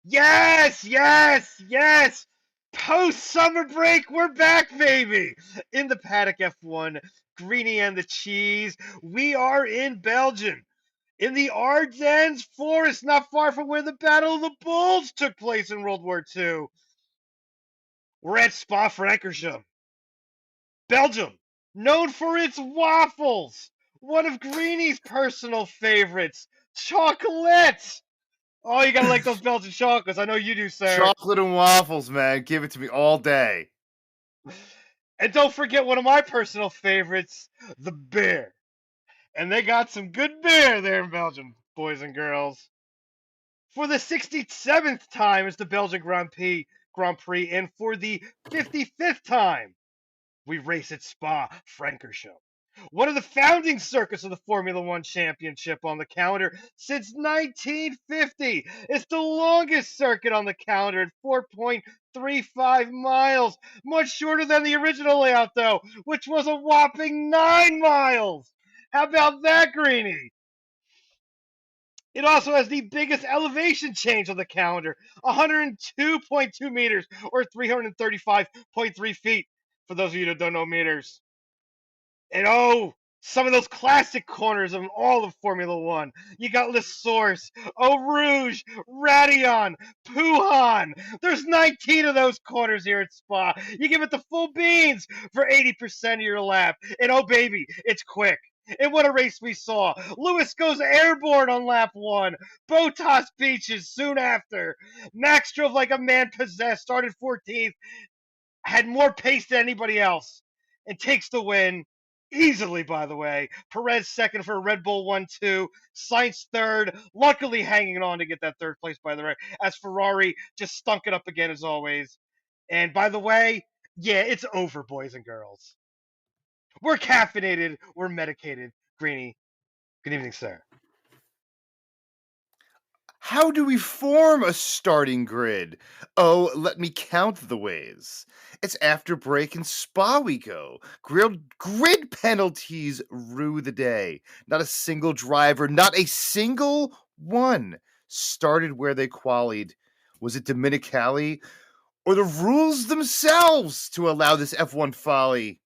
Yes, yes, yes. Post summer break, we're back, baby. In the paddock F1, Greeny and the Cheese. We are in Belgium, in the Ardennes forest, not far from where the Battle of the Bulls took place in World War II. We're at Spa-Francorchamps, Belgium, known for its waffles. One of Greeny's personal favorites, chocolate. Oh, you gotta like those Belgian chocolates. I know you do, sir. Chocolate and waffles, man. Give it to me all day. And don't forget one of my personal favorites, the beer. And they got some good beer there in Belgium, boys and girls. For the 67th time, it's the Belgian Grand Prix, and for the 55th time, we race at Spa-Francorchamps. One of the founding circuits of the Formula One Championship on the calendar since 1950. It's the longest circuit on the calendar at 4.35 miles. Much shorter than the original layout, though, which was a whopping 9 miles. How about that, Greenie? It also has the biggest elevation change on the calendar, 102.2 meters or 335.3 feet, for those of you that don't know meters. And oh, some of those classic corners of all of Formula One. You got La Source, Eau Rouge, Radion, Puhan. There's 19 of those corners here at Spa. You give it the full beans for 80% of your lap. And oh, baby, it's quick. And what a race we saw. Lewis goes airborne on lap one. Botas Beaches soon after. Max drove like a man possessed, started 14th, had more pace than anybody else, and takes the win easily, by the way. Perez second for Red Bull 1-2. Sainz third, luckily hanging on to get that third place, by the way, as Ferrari just stunk it up again as always. And by the way, yeah, it's over, boys and girls. We're caffeinated, we're medicated. Greeny, good evening, sir. How do we form a starting grid? Oh, let me count the ways. It's after break and Spa we go. Grid penalties rue the day. Not a single driver, not a single one started where they qualied. Was it Dominicali or the rules themselves to allow this F1 folly?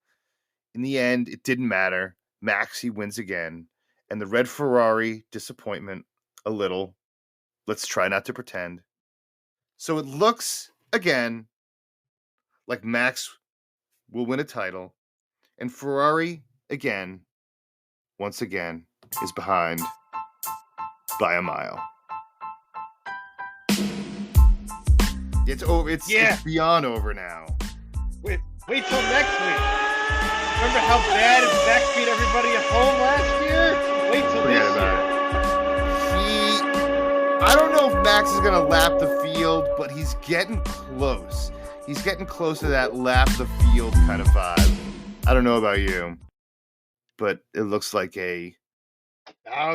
In the end, it didn't matter. Maxi wins again. And the red Ferrari, disappointment, a little. Let's try not to pretend. So it looks, again, like Max will win a title. And Ferrari, again, once again, is behind by a mile. It's over. It's beyond over now. Wait till next week. Remember how bad Max beat everybody at home last year? Wait till this year. I don't know if Max is going to lap the field, but he's getting close. He's getting close to that lap the field kind of vibe. I don't know about you, but it looks like a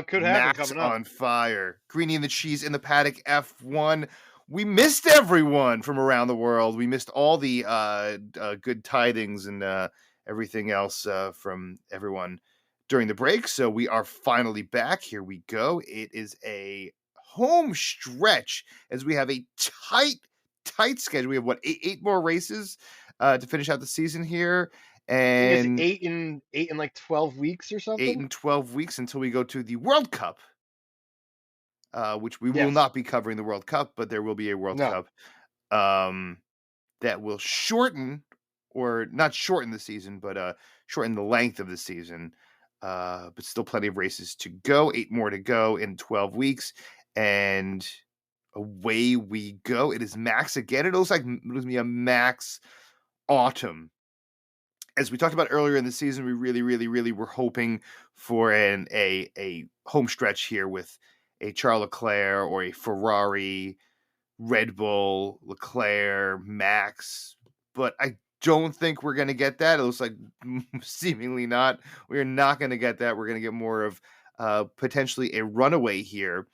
could happen Max coming up. On fire. Greeny and the Cheese in the paddock F1. We missed everyone from around the world. We missed all the good tidings and everything else from everyone during the break. So we are finally back. Here we go. It is a home stretch as we have a tight schedule. We have eight more races to finish out the season here, and eight in like 12 weeks or something. 8 and 12 weeks until we go to the World Cup, which we will not be covering the World Cup, but there will be a World Cup that will shorten, or not shorten the season, but shorten the length of the season. But still plenty of races to go. 8 more to go in 12 weeks. And away we go. It is Max again. It looks like it was a Max autumn. As we talked about earlier in the season, we really were hoping for a home stretch here with a Charles Leclerc or a Ferrari, Red Bull, Leclerc, Max. But I don't think we're going to get that. It looks like seemingly not. We are not going to get that. We're going to get more of potentially a runaway here.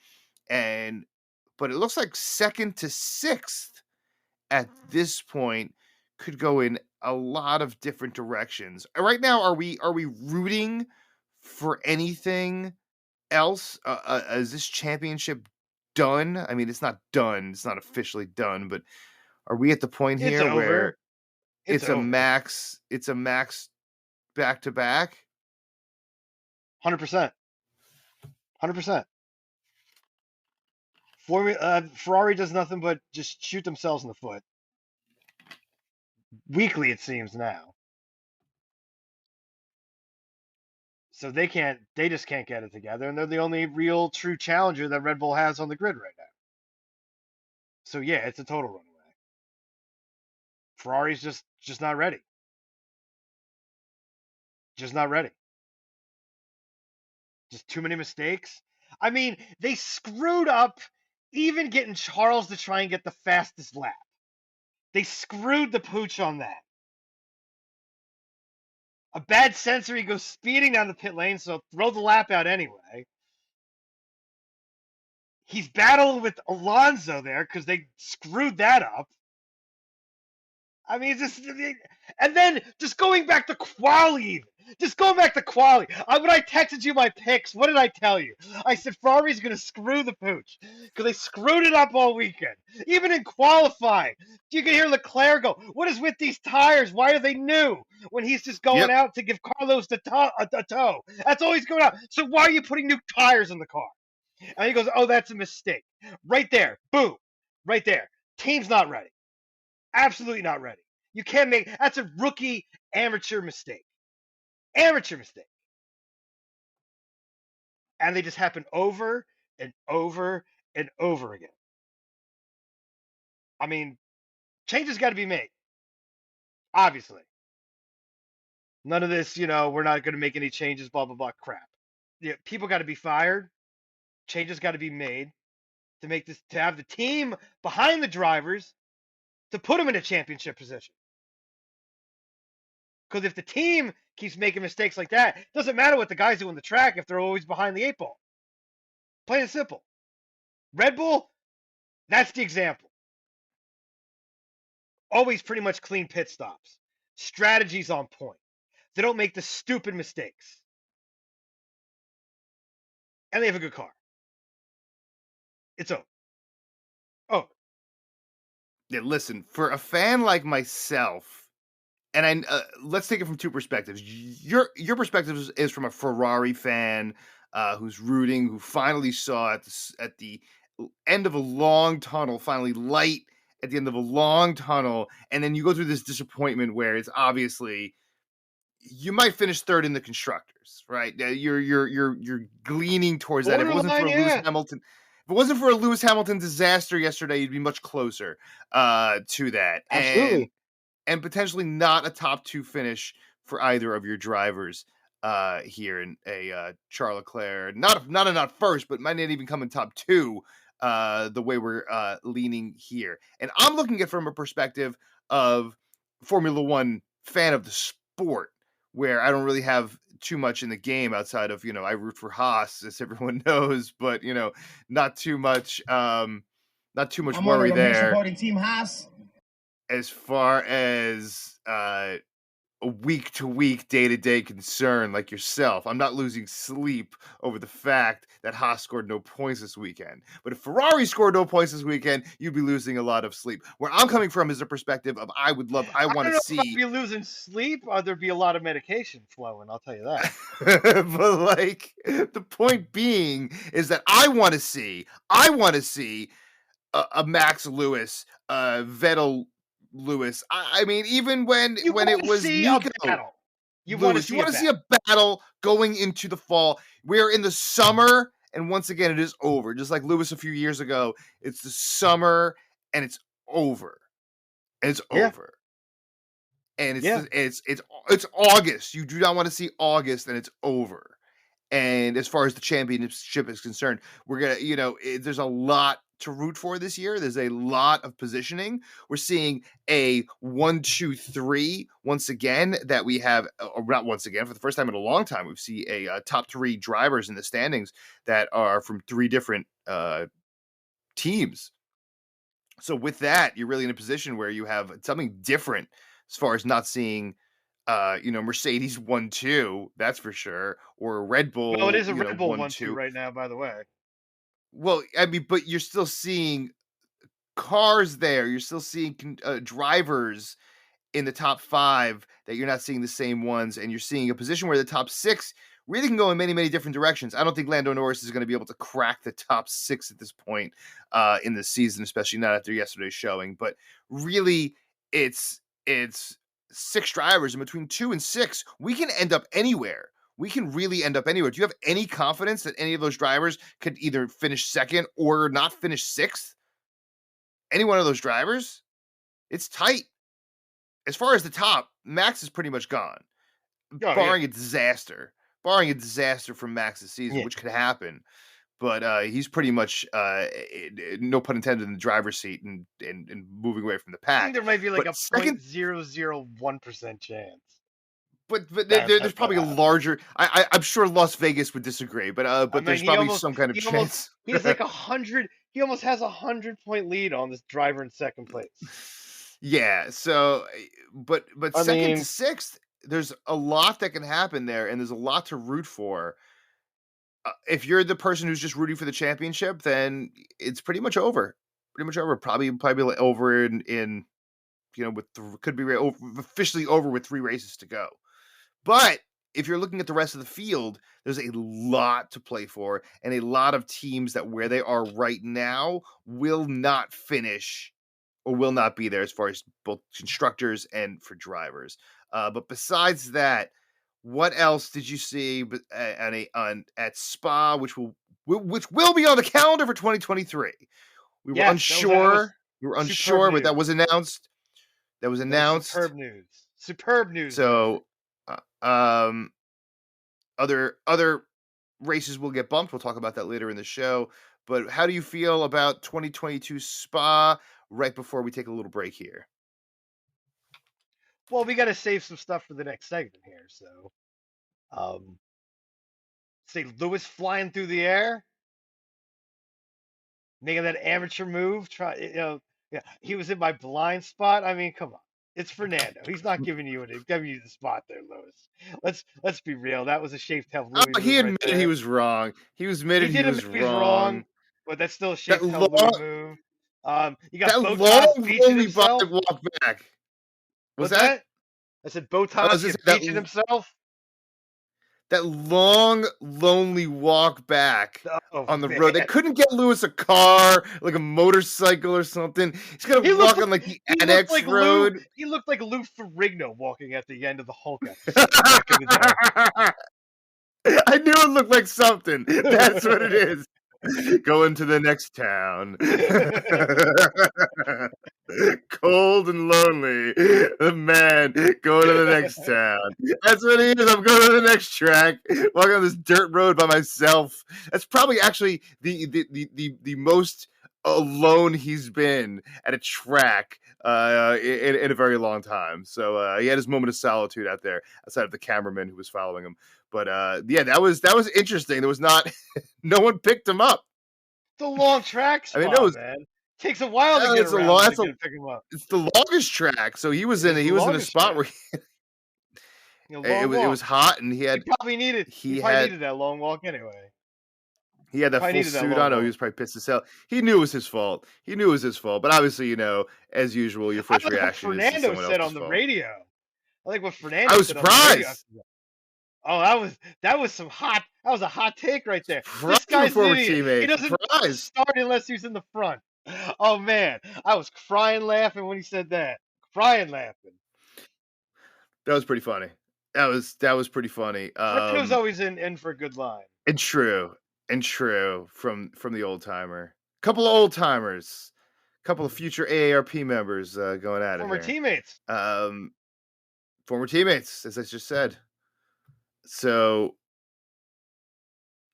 But it looks like second to sixth at this point could go in a lot of different directions. Right now, are we rooting for anything else? Is this championship done? I mean, it's not done. It's not officially done, but are we at the point It's here over. where It's over. it's a max back to back? 100%. 100%. Ferrari does nothing but just shoot themselves in the foot. Weekly, it seems now. So they just can't get it together, and they're the only real true challenger that Red Bull has on the grid right now. So yeah, it's a total runaway. Ferrari's just not ready. Just not ready. Just too many mistakes. I mean, they screwed up even getting Charles to try and get the fastest lap. They screwed the pooch on that. A bad sensor, he goes speeding down the pit lane, so throw the lap out anyway. He's battling with Alonso there because they screwed that up. I mean, just and then just going back to quali, just going back to quali. When I texted you my picks, what did I tell you? I said Ferrari's gonna screw the pooch because they screwed it up all weekend. Even in qualifying, you can hear Leclerc go, "What is with these tires? Why are they new?" When he's just going Yep. out to give Carlos a toe. That's all he's going out. So why are you putting new tires in the car? And he goes, "Oh, that's a mistake." Right there, boom, right there. Team's not ready. Absolutely not ready. You can't make that's a rookie amateur mistake. Amateur mistake. And they just happen over and over and over again. I mean, changes got to be made. Obviously. None of this, we're not going to make any changes, blah, blah, blah crap. Yeah, people got to be fired. Changes got to be made to have the team behind the drivers to put them in a championship position. Because if the team keeps making mistakes like that, it doesn't matter what the guys do on the track if they're always behind the eight ball. Plain and simple. Red Bull, that's the example. Always pretty much clean pit stops. Strategies on point. They don't make the stupid mistakes. And they have a good car. It's over. Oh, Yeah, listen, for a fan like myself, and let's take it from two perspectives. Your perspective is from a Ferrari fan who's rooting, who finally saw at the end of a long tunnel, finally light at the end of a long tunnel, and then you go through this disappointment where it's obviously you might finish third in the constructors, right? You're gleaning towards that. If it wasn't for borderline, a Lewis yeah. Hamilton, if it wasn't for a Lewis Hamilton disaster yesterday, you'd be much closer to that, Absolutely. and potentially not a top two finish for either of your drivers here in a Charles Leclerc, not first, but might not even come in top two. The way we're leaning here, and I'm looking at it from a perspective of Formula One fan of the sport, where I don't really have too much in the game outside of I root for Haas, as everyone knows, but not too much I'm one of worry them here there supporting Team Haas. as far as a week to week, day to day concern like yourself. I'm not losing sleep over the fact that Haas scored no points this weekend. But if Ferrari scored no points this weekend, you'd be losing a lot of sleep. Where I'm coming from is a perspective of I I want don't to know if I'd see, be losing sleep or there'd be a lot of medication flowing, I'll tell you that. but like the point being is that I want to see a Max Lewis, Vettel Lewis. I mean, even You when want it to was see a Nico battle. You want to Lewis. You see a want to see battle. a battle going into the fall. We're in the summer, and once again, it is over. Just like Lewis a few years ago, it's the summer, and it's over. And it's Yeah. over. And Yeah. it's August. You do not want to see August, and it's over. And as far as the championship is concerned, we're gonna, there's a lot to root for this year. There's a lot of positioning. We're seeing a 1, 2, 3 once again that we have, or not once again, for the first time in a long time, we see a top three drivers in the standings that are from three different teams. So with that, you're really in a position where you have something different as far as not seeing Mercedes 1, 2, that's for sure, or Red Well, it Bull, is a Red Bull 1, 1-2 2. right now, by the way. well, I mean, but you're still seeing cars there. You're still seeing drivers in the top 5 that you're not seeing the same ones, and you're seeing a position where the top 6 really can go in many, many different directions. I don't think Lando Norris is going to be able to crack the top 6 at this point in the season, especially not after yesterday's showing. But really, it's 6 drivers, and between 2 and 6, we can end up anywhere. We can really end up anywhere. Do you have any confidence that any of those drivers could either finish second or not finish sixth? Any one of those drivers? It's tight. As far as the top, Max is pretty much gone, Oh yeah, barring a disaster. Barring a disaster from Max's season, yeah. which could happen, but he's pretty much, no pun intended, in the driver's seat and moving away from the I think pack. there might be like But a second, 0.001% chance but that there's that probably a happens. larger. I'm sure Las Vegas would disagree, I but mean, there's probably some kind of he almost, chance. he has like 100. He almost has 100-point lead on this driver in second place. Yeah. So, but I second to mean, sixth, there's a lot that can happen there, and there's a lot to root for. If you're the person who's just rooting for the championship, then it's pretty much over. Pretty much over. Probably over in with could be officially over with 3 races to go. But if you're looking at the rest of the field, there's a lot to play for, and a lot of teams that where they are right now will not finish or will not be there as far as both constructors and for drivers. But besides that, what else did you see at Spa, which will be on the calendar for 2023? We were yes, that was unsure. We were superb unsure, but that news. was announced. That was That was announced. superb news. Superb news, David. So, um, other races will get bumped. We'll talk about that later in the show. But how do you feel about 2022 Spa right before we take a little break here? Well, we got to save some stuff for the next segment here. So, um, say Lewis flying through the air, making that amateur move. Yeah, he was in my blind spot. I mean, come on, it's Fernando. He's not giving you the spot there, Lewis. Let's be real. That was a shaped tail Louis Oh, he move right admitted he there. was wrong. He was He admitted he did admit was he's wrong, wrong. but that's still a That shaped tail Louis long, move. You that got Botas long beaching lonely himself. walk back. Was What's that? that? I said I was Botas just get that beaching himself. that long, lonely walk back Oh on the road. They man, couldn't get Lewis a car, like a motorcycle or something. He's gonna walk on like the annex road. He looked like Lou Ferrigno walking at the end of the Hulk episode back in the day. I knew it looked like something. That's what it is. Going to the next town. Cold and lonely. The man going to the next town. That's what he is. I'm going to the next track. Walking on this dirt road by myself. That's probably actually the most alone he's been at a track in a very long time. So he had his moment of solitude out there outside of the cameraman who was following him. But yeah, that was interesting. There was not no one picked him up. It's a long track I mean, that spot, was man. Takes a while to get it's a around lot. when they That's a get to pick him up. it's the longest track. So It is the he was in a longest spot track. where Long it was walk. hot, and He he probably had needed that long walk anyway. he had that Probably full needed that suit long on. Oh, he walk. was probably pissed as hell. He knew it was his fault. He knew it was his fault. But obviously, as usual, your I first like what reaction is Fernando someone said else's on the fault. radio. I like what I Fernando was said on the radio. surprised. Oh, that was some hot. That was a hot take right there. This Surprised from a guy's an former idiot. He teammate. doesn't know how to Surprised. start unless he's in the front. Oh man, I was crying laughing when he said that. Crying laughing. That was pretty funny. That was pretty funny. Fernando's always in for a good line. And true. And true from the old timer. Couple of old timers. Couple of future AARP members going at it Former here. teammates. Former teammates, as I just said. So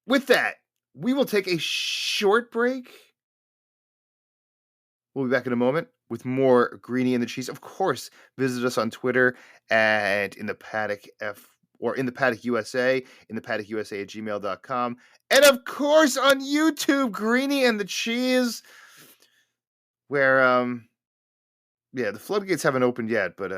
with that, we will take a short break. We'll be back in a moment with more Greenie and the Cheese. Of course, visit us on Twitter and in the Paddock or in the Paddock USA, in the Paddock USA at gmail.com. And of course on YouTube, Greenie and the Cheese, where yeah, the floodgates haven't opened yet, but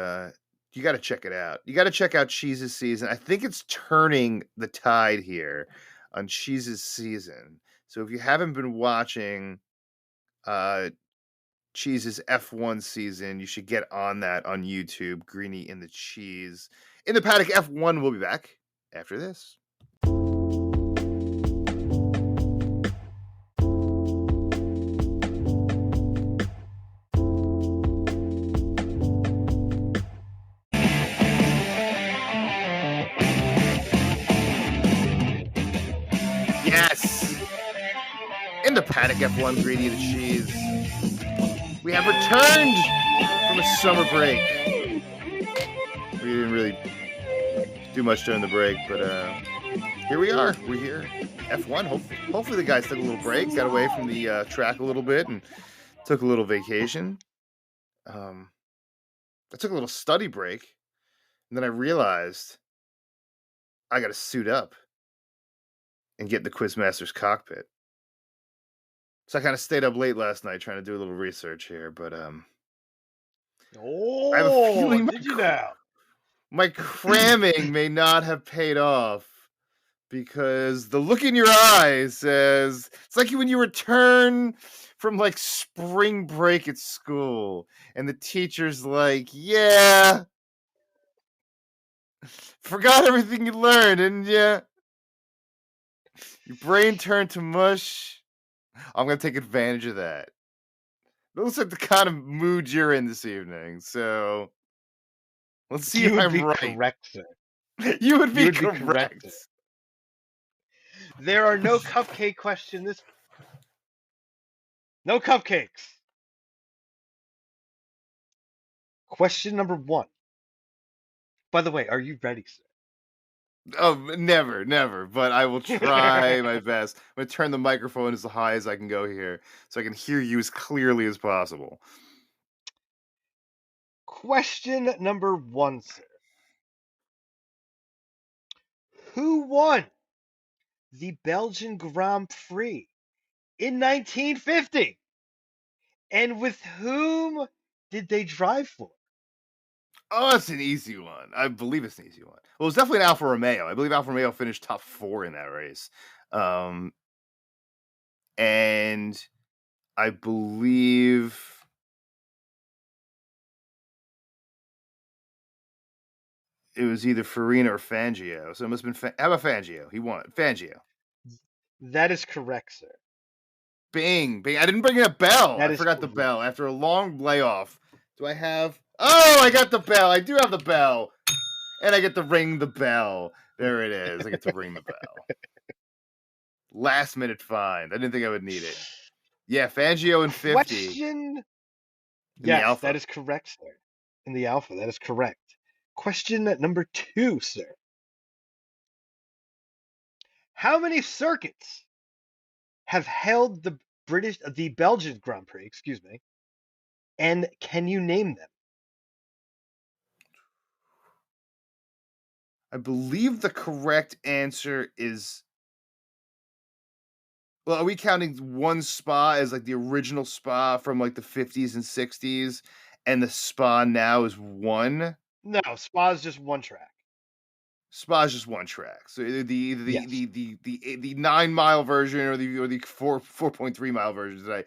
you got to check it out. You got to check out Cheese's season. I think it's turning the tide here on Cheese's season. So if you haven't been watching uh Cheese's F1 season, you should get on that on YouTube. Greeny in the Cheese. In the Paddock F1 will be back after this. Yes! In the Paddock F1, Greeny in the Cheese. We have returned from a summer break. We didn't really do much during the break, but here we are. We're here. F1. Hopefully the guys took a little break, got away from the track a little bit, and took a little vacation. I took a little study break, and then I realized I got to suit up and get in the Quizmaster's cockpit. So I kind of stayed up late last night trying to do a little research here, but I have a feeling did you now? my cramming may not have paid off because the look in your eyes says it's like when you return from like spring break at school and the teacher's like, yeah, forgot everything you learned, didn't you? Your brain turned to mush. I'm going to take advantage of that. That looks like the kind of mood you're in this evening, so let's see You if would I'm be right. correct, sir. You would be You would be correct. correct, sir. There are no cupcake questions. No cupcakes. Question number 1. By the way, are you ready, sir? Oh, never. But I will try my best. I'm going to turn the microphone as high as I can go here so I can hear you as clearly as possible. Question number 1, sir. Who won the Belgian Grand Prix in 1950? And with whom did they drive for? Oh, that's an easy one. I believe it's an easy one. Well, it's definitely an Alfa Romeo. I believe Alfa Romeo finished top 4 in that race. And I believe it was either Ferrigno or Fangio. So it must have been. How about Fangio? He won. Fangio. That is correct, sir. Bing. I didn't bring in a bell. That I is forgot the correct. bell. After a long layoff, do I have? Oh, I got the bell. I do have the bell. And I get to ring the bell. There it is. I get to ring the bell. Last minute find. I didn't think I would need it. Yeah, Fangio in 50. Question. In the Yes, Alpha. that is correct, sir. In the Alpha, that is correct. Question number 2, sir. How many circuits have held the Belgian Grand Prix, excuse me, and can you name them? I believe the correct answer is. Well, are we counting one spa as like the original spa from like the 50s and 60s, and the spa now is one? No, Spa is just one track. Spa is just one track. So either Yes. the 9 mile version or the 4.3 mile version today.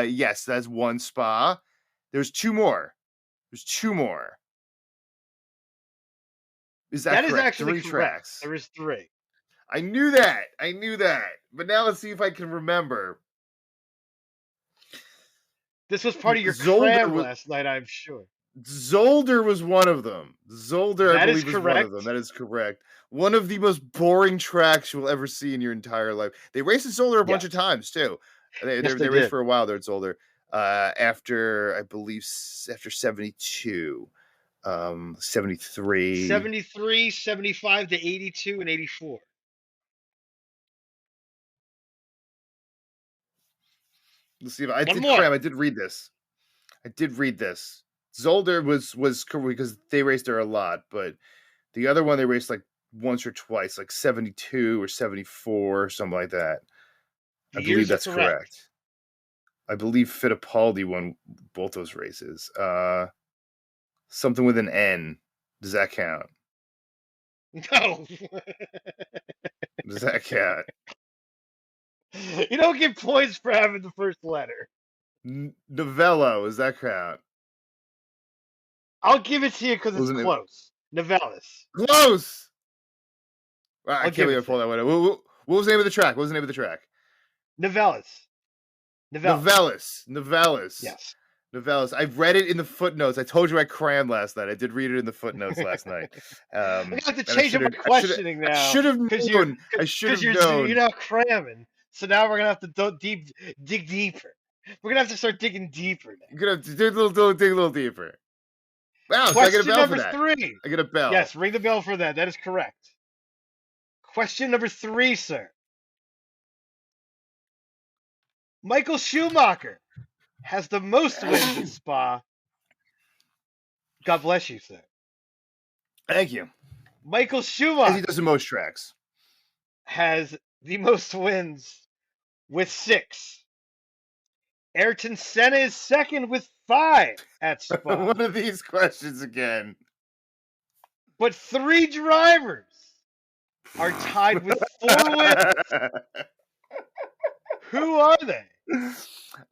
Yes, that's one spa. There's two more. Is that That is correct? actually 3 correct. tracks. There is 3. I knew that. But now let's see if I can remember. This was part of your Zolder cram was last night, I'm sure. Zolder was one of them. Zolder, I That is believe, is one of them. correct. That is correct. One of the most boring tracks you'll ever see in your entire life. They raced at Zolder a bunch of Yes. times too. They Yes, they raced did. for a while there at Zolder. After I believe after 72, 73. 73, 75 to 82, and 84. Let's see if I One did more. cram. I did read this. Zolder was cool because they raced there a lot, but the other one they raced like once or twice, like 72 or 74 or something like that. I The believe years are that's correct. I believe Fittipaldi won both those races. Something with an N. Does that count? No. Does that count? You don't get points for having the first letter. Novello, does that count? I'll give it to you because it's Wasn't it close. Novellis. close? Wow, I I'll can't give believe it I to pulled you. that one out. What was the name of the track? What was the name of the track? Novellis. Novellis. Novellis. Novellis. Yes. Novellis. I read it in the footnotes. I told you I crammed last night. I did read it in the footnotes last night. I have to And change up my questioning now because I should have you're known. not cramming. So now we're gonna have to dig deeper. We're gonna have to start digging deeper now. You're gonna have to dig a little deeper. Wow, so I get a Question bell for number that. 3. I get a bell. Yes, ring the bell for that. That is correct. Question number 3, sir. Michael Schumacher has the most wins at Spa. God bless you, sir. Thank you. Michael As he Schumacher does in most tracks. has the most wins with 6. Ayrton Senna is second with 5 at Spa. One of these questions again. But 3 drivers are tied with 4 wins. Who are they?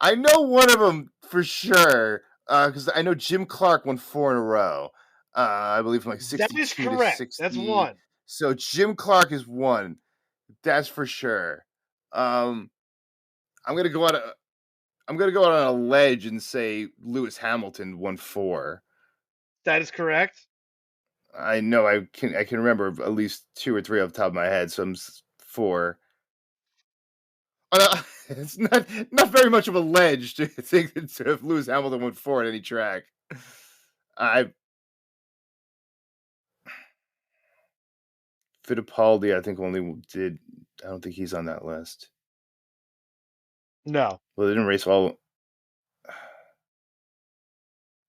I know one of them for sure because I know Jim Clark won 4 in a row. I believe from like That is 62 to correct. That's 60. 1. So Jim Clark is 1. That's for sure. I'm gonna go out. I'm gonna go out on a ledge and say Lewis Hamilton won 4. That is correct. I know I can remember at least 2 or 3 off the top of my head. So I'm 4. It's not very much of a ledge to think that if Lewis Hamilton won 4 at any track. I Fittipaldi, I think only did. I don't think he's on that list. No. Well, they didn't race all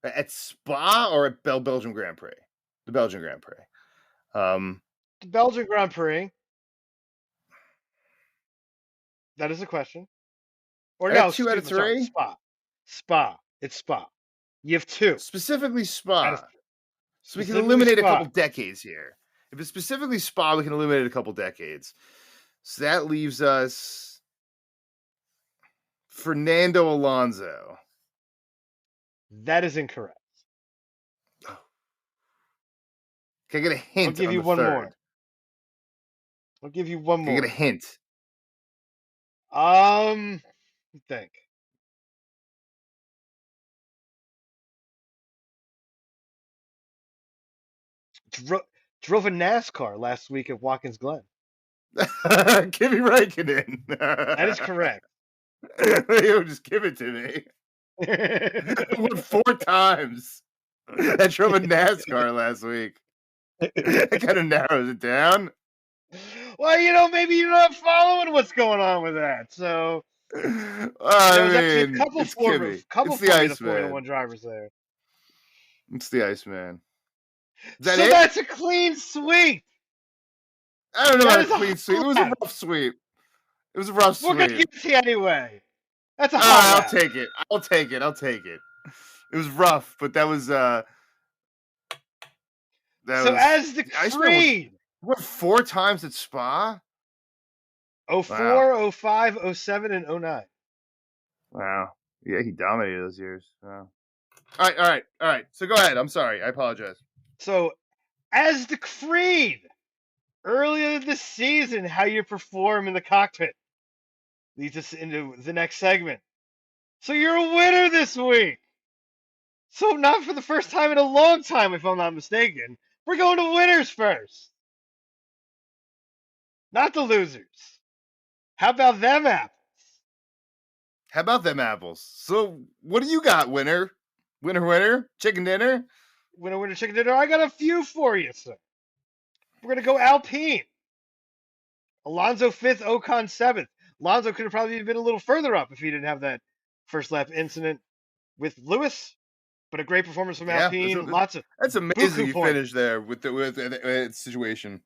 at Spa or at Belgian Grand Prix. The Belgian Grand Prix. The Belgian Grand Prix. That is a question. Or I no, got 2 out of excuse me, sorry. 3. Spa. Spa. It's Spa. You have 2. Specifically That is Spa. So we can specifically eliminate a Spa. couple decades here. If it's specifically Spa, we can eliminate a couple decades. So that leaves us Fernando Alonso. That is incorrect. Can I get a hint? I'll give on you the one third? more. I'll give you one Can I more. get a hint? Think. Drove a NASCAR last week at Watkins Glen. Kimi Räikkönen. That is correct. You just give it to me. Won 4 times. I drove a NASCAR last week. That kind of narrows it down. Well, maybe you're not following what's going on with that. So I there's actually a mean, couple it's Kimi. It's the Formula Iceman. 1 drivers there. It's the Iceman. Is that So it? that's a clean sweep. I don't know That about is a clean sweep. It was a rough sweep. It was a rough We're gonna sweep. give it to you anyway. That's a hot I'll lap. take it. I'll take it. I'll take it. It was rough, but that was As the Creed. What 4 times at Spa? 04, 05, 07, and 09. Wow. Yeah, he dominated those years. Wow. All right. So go ahead. I'm sorry. I apologize. So, as the Creed, earlier this season, how you perform in the cockpit leads us into the next segment. So you're a winner this week. So not for the first time in a long time, if I'm not mistaken. We're going to winners first. Not the losers. How about them apples? How about them apples? So what do you got, winner? Winner? Chicken dinner? Winner, chicken dinner. I got a few for you, sir. We're going to go Alpine. Alonso 5th, Ocon 7th. Alonso could have probably been a little further up if he didn't have that first lap incident with Lewis. But a great performance from Alpine. That's amazing. You points. finished there with the situation.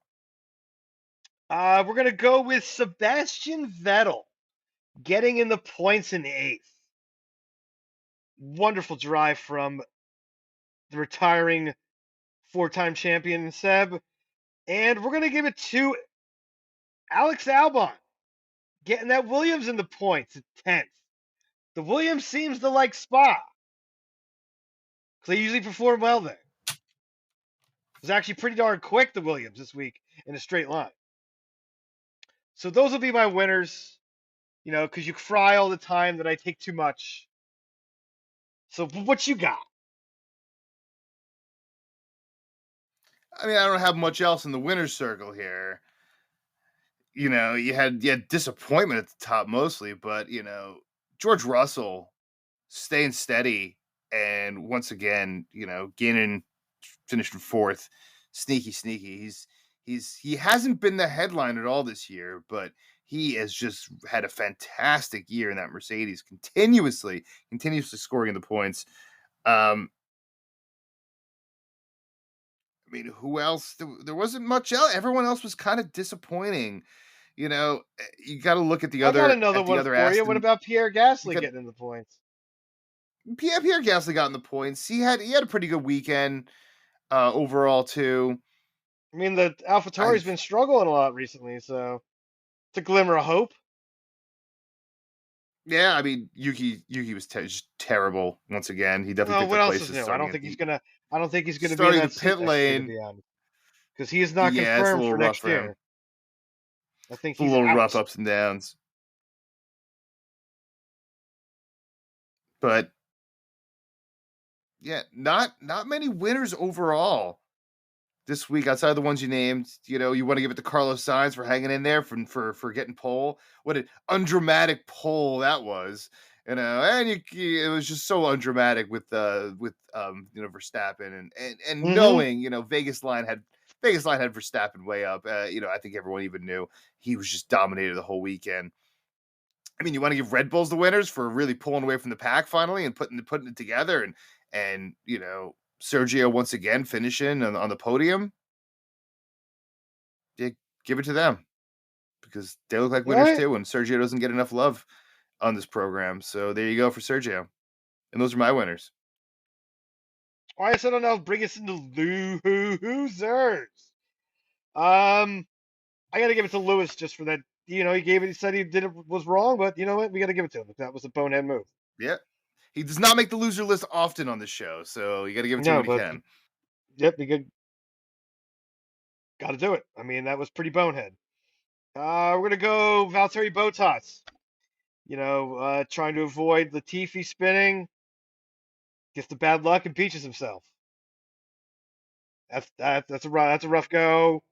We're gonna go with Sebastian Vettel getting in the points in 8th. Wonderful drive from the retiring 4-time champion Seb, and we're gonna give it to Alex Albon getting that Williams in the points at 10th. The Williams seems to like Spa because they usually perform well there. It was actually pretty darn quick, the Williams, this week in a straight line. So those will be my winners, because you cry all the time that I take too much. So what you got? I mean, I don't have much else in the winner's circle here. You had disappointment at the top mostly, but George Russell staying steady and once again, gaining, finishing fourth, sneaky. He hasn't been the headline at all this year, but he has just had a fantastic year in that Mercedes, continuously scoring in the points. I mean, who else? There wasn't much else. Everyone else was kind of disappointing. You got to look at the I got other another one for you. What Aston. about Pierre You Gasly got getting in the points? Pierre Gasly got in the points. He had a pretty good weekend overall too. I mean, the I AlphaTauri's been struggling a lot recently, so it's a glimmer of hope. Yeah, I mean Yuki was just terrible once again. He definitely Well, picked what up else is places new? I don't starting think he's gonna. I don't think he's gonna be in starting the that seat pit next year, to lane. be honest, because he is not Yeah, it's a confirmed little for rough next for him. year. I think It's a he's little rough out. ups and downs, but yeah, not many winners overall this week outside of the ones you named. You want to give it to Carlos Sainz for hanging in there for getting pole. What an undramatic pole that was. And it was just so undramatic with Verstappen and Mm-hmm. knowing Vegas line had Verstappen way up. I think everyone even knew he was just dominated the whole weekend. I mean, you want to give Red Bulls the winners for really pulling away from the pack finally and putting it together and Sergio once again finishing on the podium. Yeah, give it to them because they look like All winners right. too, and Sergio doesn't get enough love on this program. So there you go for Sergio, and those are my winners. All right. So now bring us into losers. Um, I got to give it to Lewis just for that. He gave it. He said he did it was wrong, but you know what? We got to give it to him. That was a bonehead move. Yeah, he does not make the loser list often on the show, so you got to give it to him No, when he but can. yep, you got to do it. I mean, that was pretty bonehead. We're gonna go Valtteri Bottas. Trying to avoid Latifi spinning, gets the bad luck and beaches himself. That's a rough go.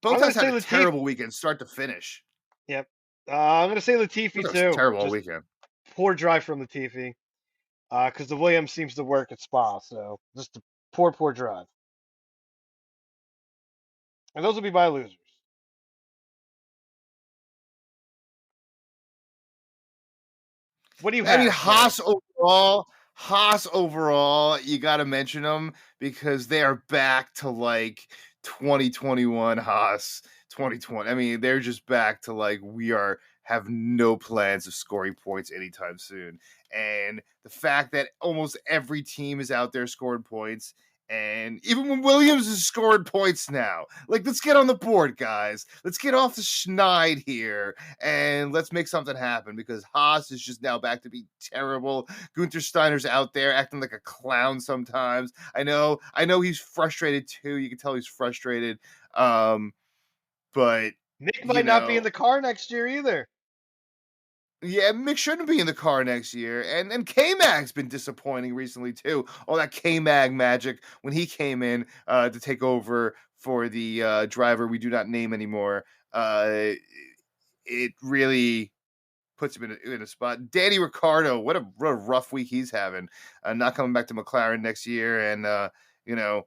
I'm gonna Bottas had say a Latifi. terrible weekend, start to finish. Yep. I'm gonna say Latifi Bottas was too. terrible all Just weekend. poor drive from Latifi. Because the Williams seems to work at Spa, so just a poor drive. And those will be my losers. What do you I mean, have there? Haas overall, you got to mention them because they are back to like 2021 Haas 2020. I mean, they're just back to like have no plans of scoring points anytime soon. And the fact that almost every team is out there scoring points, and even when Williams is scoring points now, like let's get on the board, guys. Let's get off the schneid here and let's make something happen because Haas is just now back to be terrible. Gunther Steiner's out there acting like a clown sometimes. I know he's frustrated too. You can tell he's frustrated. But Nick you might not be in know, the car next year either. yeah, Mick shouldn't be in the car next year. And K-Mag's been disappointing recently too. All that K-Mag magic when he came in to take over for the driver we do not name anymore. It really puts him in a spot. Danny Ricciardo, what a rough week he's having. Not coming back to McLaren next year, and you know,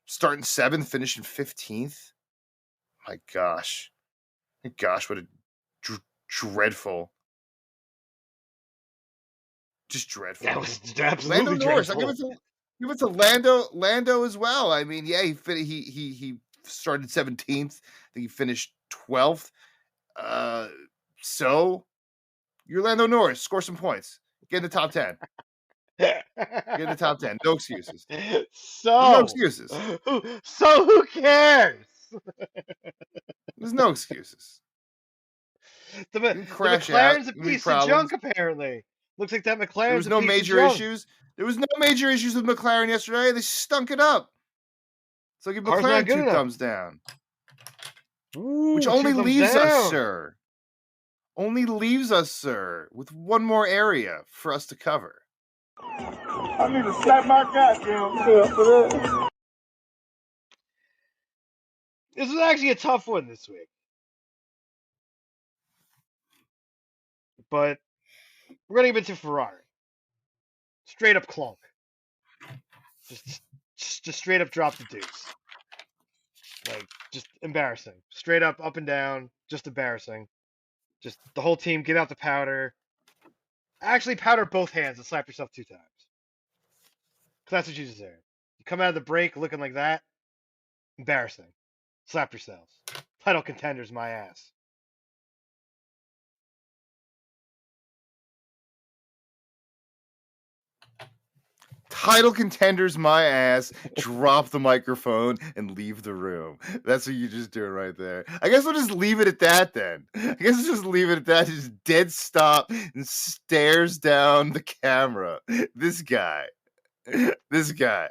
starting seventh, finishing 15th. My gosh, what a dreadful, just That dreadful. was Lando absolutely Norris, I dreadful. give it to Lando as well. I mean, yeah, he started 17th. I think he finished 12th. Uh, so you're Lando Norris. Score some points. Get in the top 10. Get in the top 10. No excuses. No so, excuses. so who cares? There's no excuses. The You can the crash out. McLaren's a Gonna be piece of junk, problems. apparently. Looks like that There McLaren's was a no piece of major junk. issues. There was no major issues with McLaren yesterday. They stunk it up. So give Car's not McLaren good 2 enough. thumbs down. Which Ooh, only 2 thumbs leaves us, down. sir. Only leaves us, sir, with one more area for us to cover. I need to slap my goddamn self for that. This was actually a tough one this week. But we're going to give it to Ferrari. Straight up clunk. Just straight up drop the deuce. Like, just embarrassing. Straight up and down. Just embarrassing. Just the whole team get out the powder. Actually, powder both hands and slap yourself 2 times. Because that's what you deserve. You come out of the break looking like that. Embarrassing. Slap yourselves. Title contenders, my ass. Title contenders, my ass. Drop the microphone and leave the room. That's what you just doing right there. I guess we'll just leave it at that then. I guess we'll just leave it at that. Just dead stop and stares down the camera. This guy. This guy.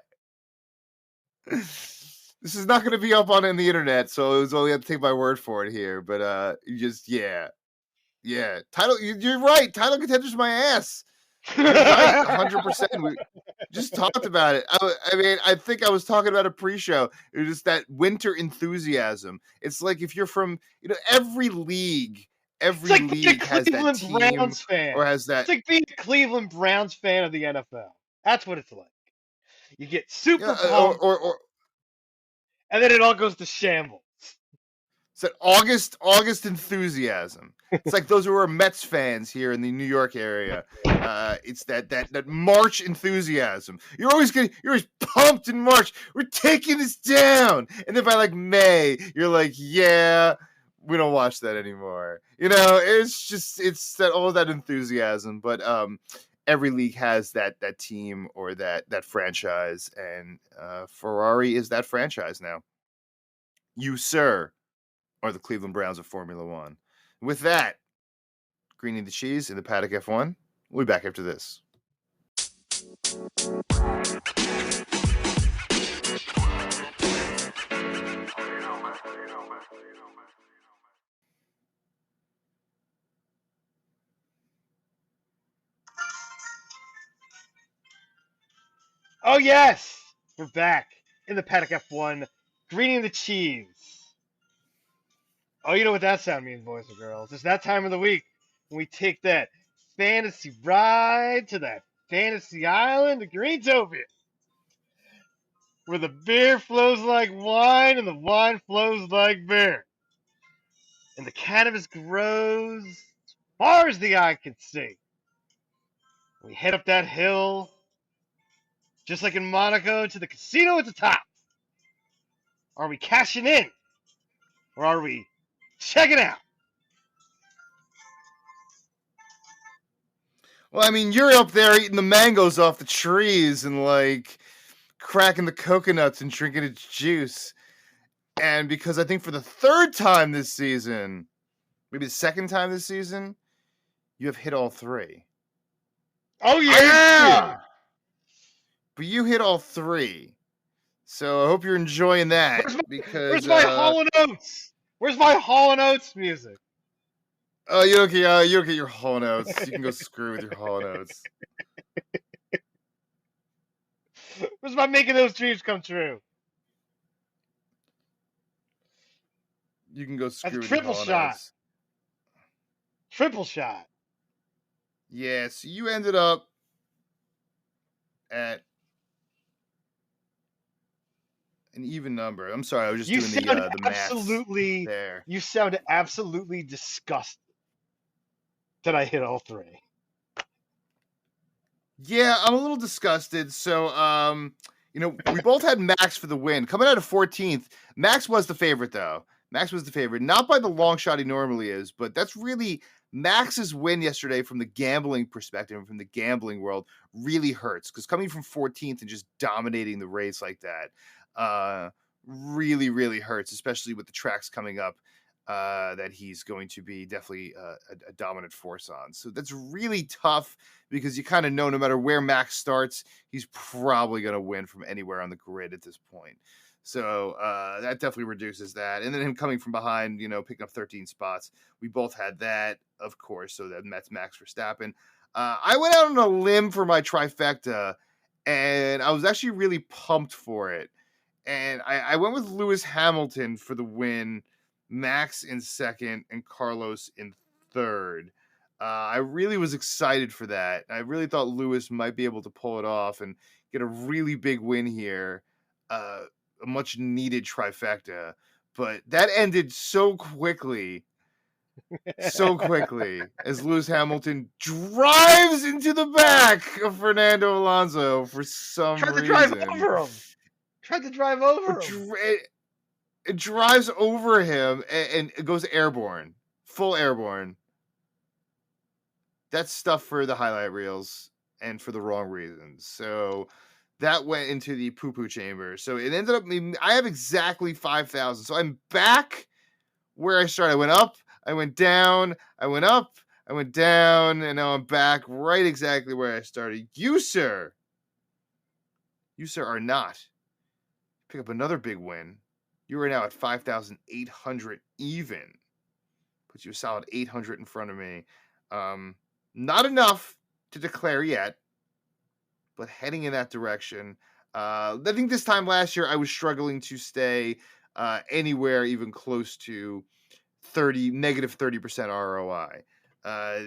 This is not going to be up on the internet, so it was only have to take my word for it here. But you just yeah. Title. You're right. Title contenders, my ass. You're right, 100%. We just talked about it. I mean, I think I was talking about a pre-show. It was just that winter enthusiasm. It's like if you're from, every league It's like being a has that Cleveland team Browns fan. or has that. It's like being a Cleveland Browns fan of the NFL. That's what it's like. You get super pumped, Or and then it all goes to shambles. it's that August enthusiasm. It's like those who are Mets fans here in the New York area. It's that March enthusiasm. You're always pumped in March. We're taking this down, and then by like May, you're like, yeah, we don't watch that anymore. It's that all that enthusiasm. But every league has that team or that franchise, and Ferrari is that franchise now. You, sir, are the Cleveland Browns of Formula One. With that, Greening the Cheese in the Paddock F1. We'll be back after this. Oh yes, we're back in the Paddock F1, greening the cheese. Oh, you know what that sound means, boys and girls. It's that time of the week when we take that fantasy ride to that fantasy island of Greentopia, where the beer flows like wine and the wine flows like beer, and the cannabis grows as far as the eye can see. We head up that hill, just like in Monaco, to the casino at the top. Are we cashing in? Or are we checking out? Well, I mean, you're up there eating the mangoes off the trees and like cracking the coconuts and drinking its juice. And because I think for the third time this season, maybe the second time this season, you have hit all 3. Oh yeah! But you hit all 3. So I hope you're enjoying that. Where's my Hall & Oates? Where's my Hall & Oates music? Oh, you don't get your Hall & Oates. You can go screw with your Hall & Oates. Where's my making those dreams come true? You can go screw That's with your Hall & Oates. Triple shot. Yeah, so you ended up at an even number. I'm sorry, I was just doing the math there. You sound absolutely disgusted that I hit all 3. Yeah, I'm a little disgusted. So, we both had Max for the win. Coming out of 14th, Max was the favorite, though. Max was the favorite. Not by the long shot he normally is, but that's really Max's win yesterday from the gambling perspective and from the gambling world really hurts because coming from 14th and just dominating the race like that really, really hurts, especially with the tracks coming up that he's going to be definitely a dominant force on. So that's really tough because you kind of know no matter where Max starts, he's probably going to win from anywhere on the grid at this point. So that definitely reduces that. And then him coming from behind, picking up 13 spots. We both had that, of course. So that's Max Verstappen. I went out on a limb for my trifecta, and I was actually really pumped for it. And I went with Lewis Hamilton for the win, Max in second, and Carlos in third. I really was excited for that. I really thought Lewis might be able to pull it off and get a really big win here, a much needed trifecta. But that ended so quickly as Lewis Hamilton drives into the back of Fernando Alonso for some reason. Tried to drive over him. It drives over him and it goes airborne. Full airborne. That's stuff for the highlight reels and for the wrong reasons. So that went into the poo-poo chamber. So it ended up, I have exactly 5,000. So I'm back where I started. I went up, I went down, I went up, I went down, and now I'm back right exactly where I started. You, sir, are not. Pick up another big win. You are now at 5,800 even. Puts you a solid 800 in front of me. Not enough to declare yet, but heading in that direction. I think this time last year I was struggling to stay anywhere even close to negative 30% ROI.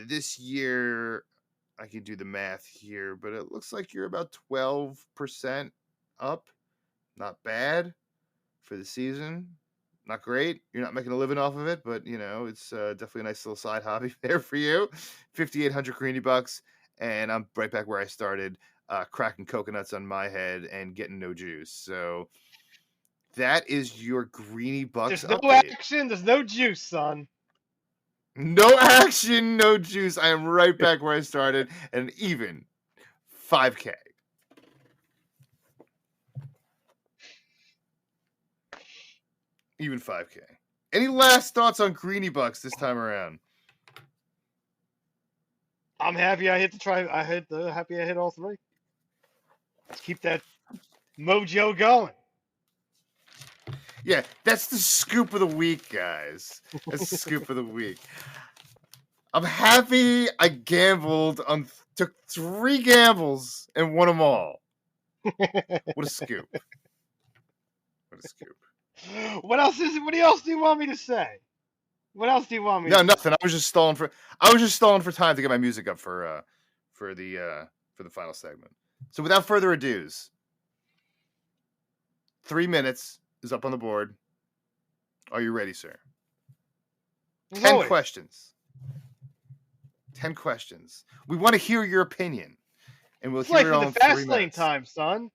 This year, I can do the math here, but it looks like you're about 12% up. Not bad for the season. Not great. You're not making a living off of it, but it's definitely a nice little side hobby there for you. 5,800 greeny bucks, and I'm right back where I started, cracking coconuts on my head and getting no juice. So that is your greeny bucks. There's no update. action. There's no juice, son. No action, no juice. I am right back where I started, and even 5K. Even 5K. Any last thoughts on Greeny Bucks this time around? I'm happy I hit happy I hit all three. Let's keep that mojo going. Yeah, that's the scoop of the week, guys. That's the scoop of the week. I'm happy I took 3 gambles and won them all. What a scoop. What a scoop. What else do you want me to say? What else do you want me to say? Nothing. I was just stalling for time to get my music up for the final segment. So without further ado's, 3 minutes is up on the board. Are you ready, sir? 10 questions. 10 questions. We want to hear your opinion. And we'll hear it all in 3 minutes. Life in the fast lane time, son.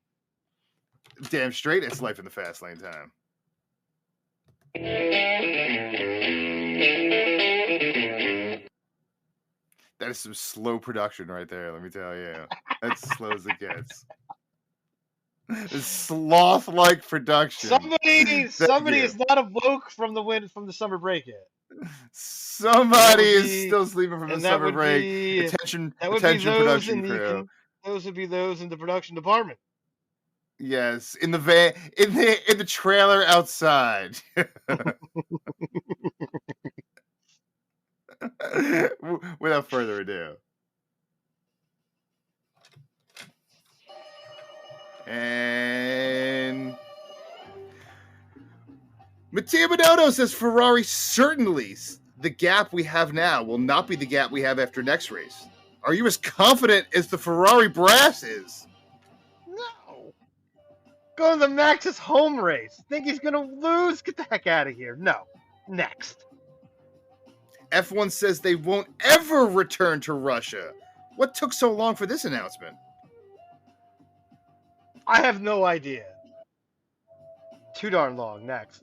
Damn straight, it's life in the fast lane time. That is some slow production right there, let me tell you. That's as slow as it gets. It's sloth-like production. Somebody is not awoke from the summer break yet. Somebody is still sleeping from the summer break. Attention production crew. Those would be those in the production department. Yes, in the van, in the trailer outside. Without further ado. And Mattia Bonotto says Ferrari certainly the gap we have now will not be the gap we have after next race. Are you as confident as the Ferrari brass is? No. Go to the Max's home race. Think he's going to lose? Get the heck out of here. No. Next. F1 says they won't ever return to Russia. What took so long for this announcement? I have no idea. Too darn long. Next.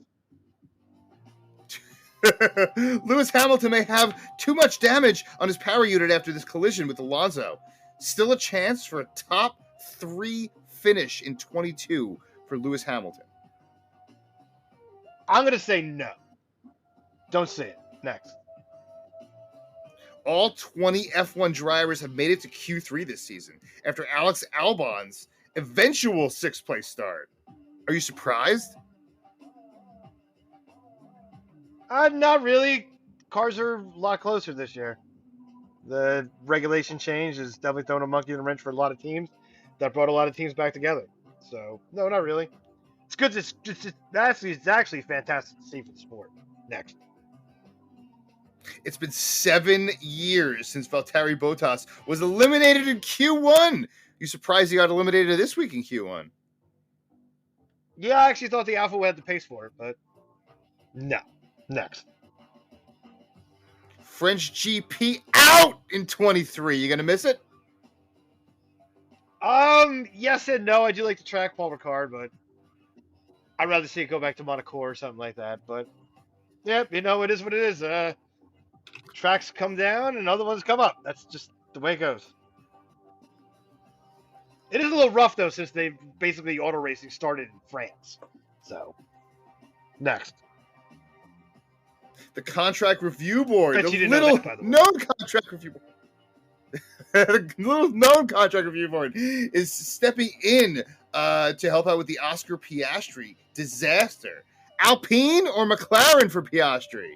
Lewis Hamilton may have too much damage on his power unit after this collision with Alonso. Still a chance for a top 3 finish in 22 for Lewis Hamilton. I'm going to say no. Don't say it. Next. All 20 F1 drivers have made it to Q3 this season after Alex Albon's eventual sixth-place start. Are you surprised? Not really. Cars are a lot closer this year. The regulation change is definitely throwing a monkey in the wrench for a lot of teams. That brought a lot of teams back together. So no, not really. It's good. It's actually fantastic to see for the sport. Next. It's been 7 years since Valtteri Bottas was eliminated in Q1. You surprised he got eliminated this week in Q1? Yeah, I actually thought the Alpha would have the pace for it, but no. Next. French GP out in 23. You gonna miss it? Yes and no. I do like the track, Paul Ricard, but I'd rather see it go back to Monaco or something like that. But yeah, it is what it is. Tracks come down and other ones come up. That's just the way it goes. It is a little rough though, since they basically auto racing started in France. So next. The contract review board, Bet the you didn't know little that, by the way. known contract review board. The little known contract review board is stepping in to help out with the Oscar Piastri disaster. Alpine or McLaren for Piastri?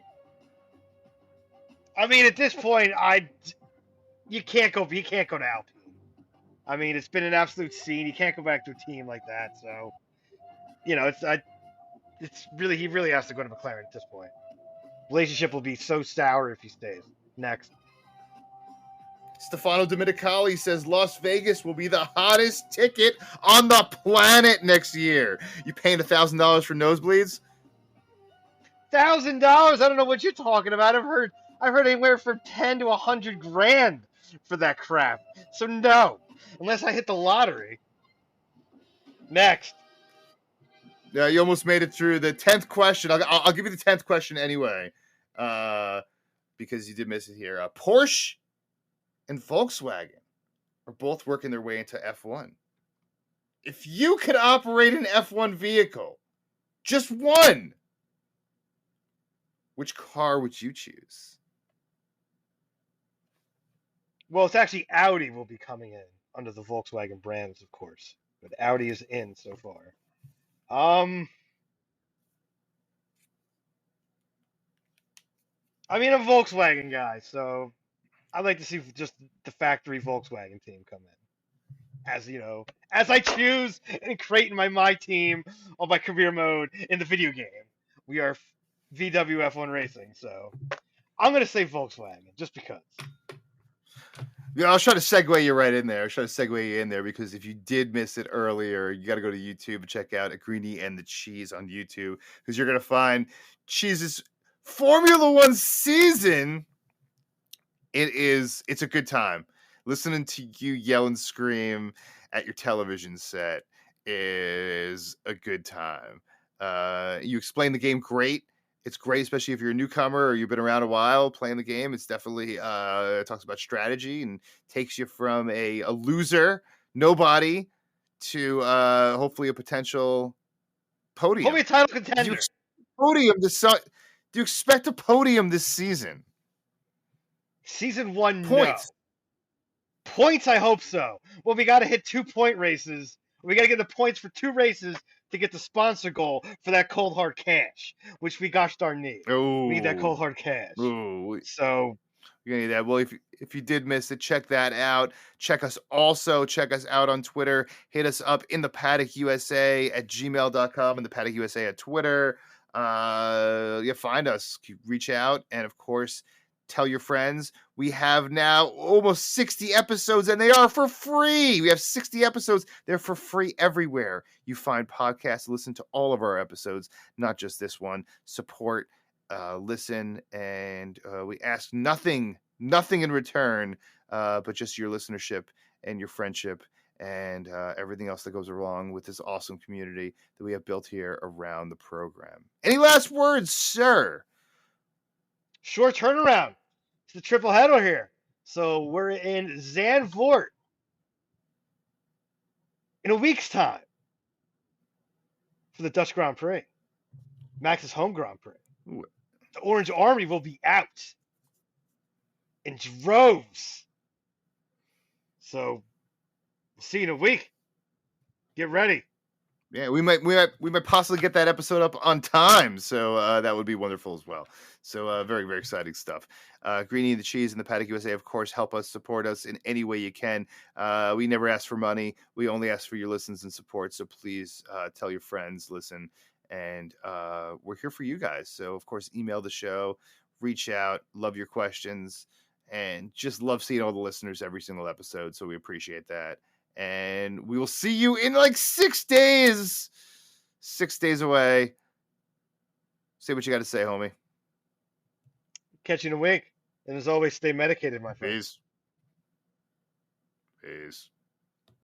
I mean, at this point, you can't go to Alpine. I mean, it's been an absolute scene. You can't go back to a team like that. So, it's really he really has to go to McLaren at this point. Relationship will be so sour if he stays. Next. Stefano Domenicali says Las Vegas will be the hottest ticket on the planet next year. You paying $1,000 for nosebleeds? $1,000? I don't know what you're talking about. I've heard anywhere from 10 to 100 grand for that crap. So no, unless I hit the lottery. Next. Yeah, you almost made it through the 10th question. I'll give you the 10th question anyway, because you did miss it here. Porsche and Volkswagen are both working their way into F1. If you could operate an F1 vehicle, just one, which car would you choose? Well, it's actually Audi will be coming in under the Volkswagen brands, of course, but Audi is in so far. I'm a Volkswagen guy, so I'd like to see just the factory Volkswagen team come in. As I choose and create my team on my career mode in the video game. We are VW F1 Racing, so I'm going to say Volkswagen, just because. Yeah, I was trying to segue you right in there. I was trying to segue you in there because if you did miss it earlier, you got to go to YouTube and check out A Greenie and the Cheese on YouTube because you're going to find Cheese's Formula One season. It's a good time. Listening to you yell and scream at your television set is a good time. You explain the game great. It's great, especially if you're a newcomer or you've been around a while playing the game. It's definitely it talks about strategy and takes you from a loser, nobody, to hopefully a potential podium. Hopefully a title contender. Do you expect a podium this season? Season 1, points. No. Points, I hope so. Well, we got to hit 2-point races. We got to get the points for 2 races to get the sponsor goal for that cold hard cash, which we gosh darn need. Ooh. We need that cold hard cash. Ooh. So you're gonna need that. Well, if you did miss it, check that out. Check us out on Twitter. Hit us up in the Paddock USA at gmail.com and the Paddock USA at Twitter. Find us, reach out, and of course, tell your friends. We have now almost 60 episodes, and they are for free. We have 60 episodes. They're for free everywhere you find podcasts. Listen to all of our episodes, not just this one. Support, listen, and we ask nothing in return, but just your listenership and your friendship and everything else that goes along with this awesome community that we have built here around the program. Any last words, sir? Short turnaround. It's the triple header here. So we're in Zandvoort in a week's time for the Dutch Grand Prix. Max's home Grand Prix. Ooh. The Orange Army will be out in droves. So we'll see you in a week. Get ready. Yeah, we might possibly get that episode up on time, so that would be wonderful as well. So very, very exciting stuff. Greenie and the Cheese and the Paddock USA, of course, help us, support us in any way you can. We never ask for money. We only ask for your listens and support. So please tell your friends, listen, and we're here for you guys. So of course, email the show, reach out, love your questions, and just love seeing all the listeners every single episode. So we appreciate that. And we will see you in like 6 days. 6 days away. Say what you got to say, homie. Catch you in a week. And as always, stay medicated, my friend. Peace. Peace.